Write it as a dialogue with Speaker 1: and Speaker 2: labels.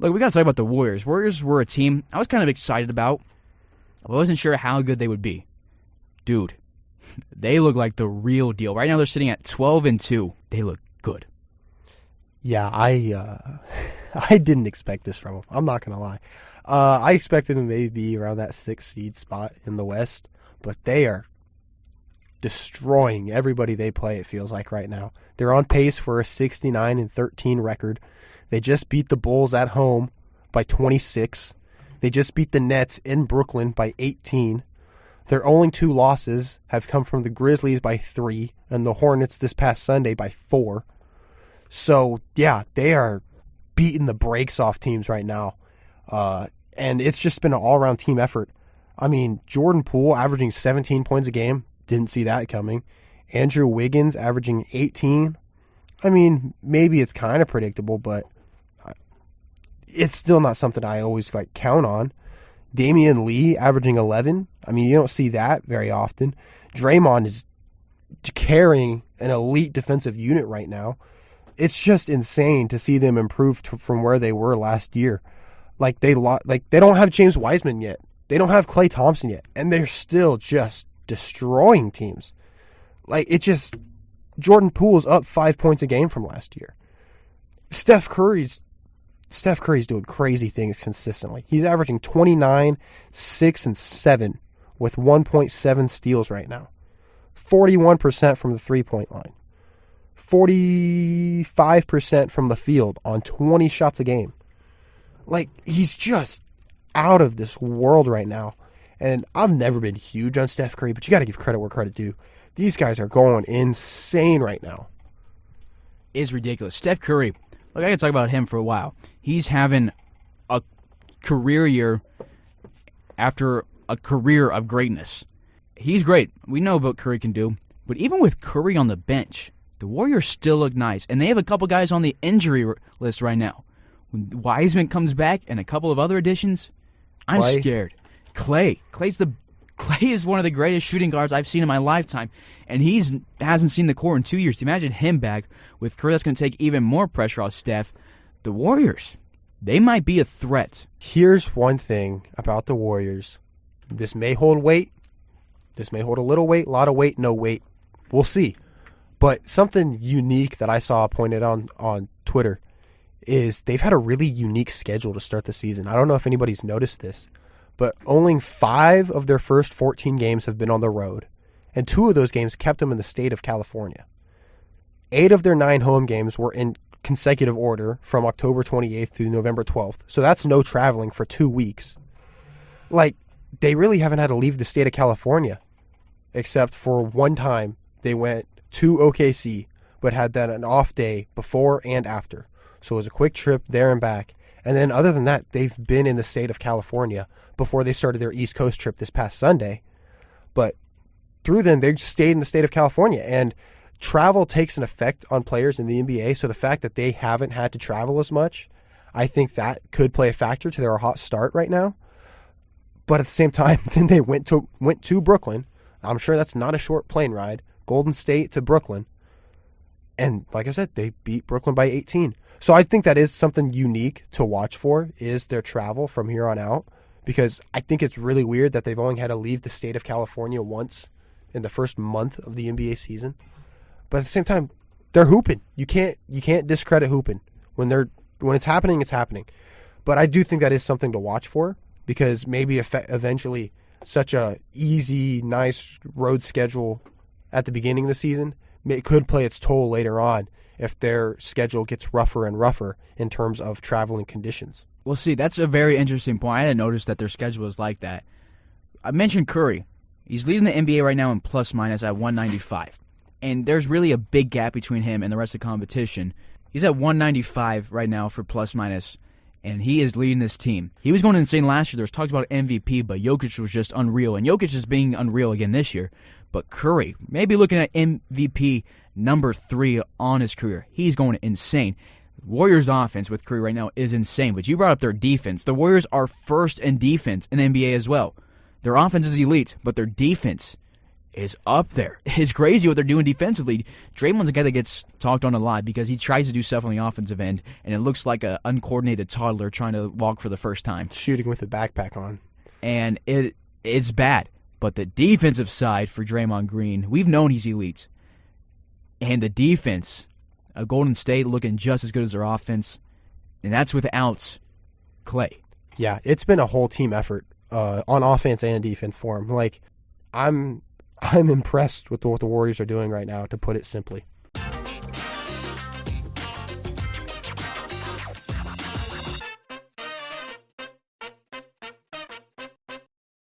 Speaker 1: Look, we got to talk about the Warriors. Warriors were a team I was kind of excited about. I wasn't sure how good they would be. Dude, they look like the real deal. Right now they're sitting at 12-2. They look good.
Speaker 2: Yeah, I didn't expect this from them. I'm not going to lie. I expected them maybe be around that 6th seed spot in the West, but they are destroying everybody they play, it feels like right now. They're on pace for a 69-13 record. They just beat the Bulls at home by 26. They just beat the Nets in Brooklyn by 18. Their only 2 losses have come from the Grizzlies by 3 and the Hornets this past Sunday by 4. So, yeah, they are beating the brakes off teams right now. And it's just been an all-around team effort. I mean, Jordan Poole averaging 17 points a game. Didn't see that coming. Andrew Wiggins averaging 18. I mean, maybe it's kind of predictable, but it's still not something I always count on. Damian Lee averaging 11. I mean, you don't see that very often. Draymond is carrying an elite defensive unit right now. It's just insane to see them improve from where they were last year. They don't have James Wiseman yet. They don't have Klay Thompson yet, and they're still just destroying teams. Jordan Poole's up 5 points a game from last year. Steph Curry's doing crazy things consistently. He's averaging 29, 6, and 7 with 1.7 steals right now. 41% from the three-point line. 45% from the field on 20 shots a game. He's just out of this world right now. And I've never been huge on Steph Curry, but you got to give credit where credit due. These guys are going insane right now.
Speaker 1: It's ridiculous. Steph Curry, look, I can talk about him for a while. He's having a career year after a career of greatness. He's great. We know what Curry can do. But even with Curry on the bench, the Warriors still look nice. And they have a couple guys on the injury list right now. When Wiseman comes back and a couple of other additions, I'm scared. Klay is one of the greatest shooting guards I've seen in my lifetime, and hasn't seen the court in 2 years. Imagine him back with Curry. That's going to take even more pressure off Steph. The Warriors, they might be a threat.
Speaker 2: Here's one thing about the Warriors. This may hold weight. This may hold a little weight, a lot of weight, no weight. We'll see. But something unique that I saw pointed on Twitter is they've had a really unique schedule to start the season. I don't know if anybody's noticed this, but only 5 of their first 14 games have been on the road, and 2 of those games kept them in the state of California. 8 of their 9 home games were in consecutive order from October 28th through November 12th, so that's no traveling for 2 weeks. They really haven't had to leave the state of California, except for one time they went to OKC, but had then an off day before and after. So it was a quick trip there and back. And then other than that, they've been in the state of California before they started their East Coast trip this past Sunday. But through then, they stayed in the state of California. And travel takes an effect on players in the NBA. So the fact that they haven't had to travel as much, I think that could play a factor to their hot start right now. But at the same time, then they went to Brooklyn. I'm sure that's not a short plane ride. Golden State to Brooklyn. And like I said, they beat Brooklyn by 18. So I think that is something unique to watch for, is their travel from here on out. Because I think it's really weird that they've only had to leave the state of California once in the first month of the NBA season. But at the same time, they're hooping. You can't discredit hooping. When it's happening, it's happening. But I do think that is something to watch for, because maybe eventually such a easy, nice road schedule at the beginning of the season, it could play its toll later on if their schedule gets rougher and rougher in terms of traveling conditions.
Speaker 1: Well, see, that's a very interesting point. I didn't notice that their schedule is like that. I mentioned Curry. He's leading the NBA right now in plus-minus at 195. And there's really a big gap between him and the rest of the competition. He's at 195 right now for plus-minus, and he is leading this team. He was going insane last year. There was talks about MVP, but Jokic was just unreal. And Jokic is being unreal again this year. But Curry, maybe looking at MVP number 3 on his career. He's going insane. Warriors' offense with Curry right now is insane. But you brought up their defense. The Warriors are first in defense in the NBA as well. Their offense is elite, but their defense is up there. It's crazy what they're doing defensively. Draymond's a guy that gets talked on a lot because he tries to do stuff on the offensive end, and it looks like an uncoordinated toddler trying to walk for the first time.
Speaker 2: Shooting with a backpack on.
Speaker 1: And it's bad. But the defensive side for Draymond Green, we've known he's elite. And the defense, Golden State looking just as good as their offense, and that's without Clay.
Speaker 2: Yeah, it's been a whole team effort on offense and defense for him. Like, I'm impressed with what the Warriors are doing right now, to put it simply.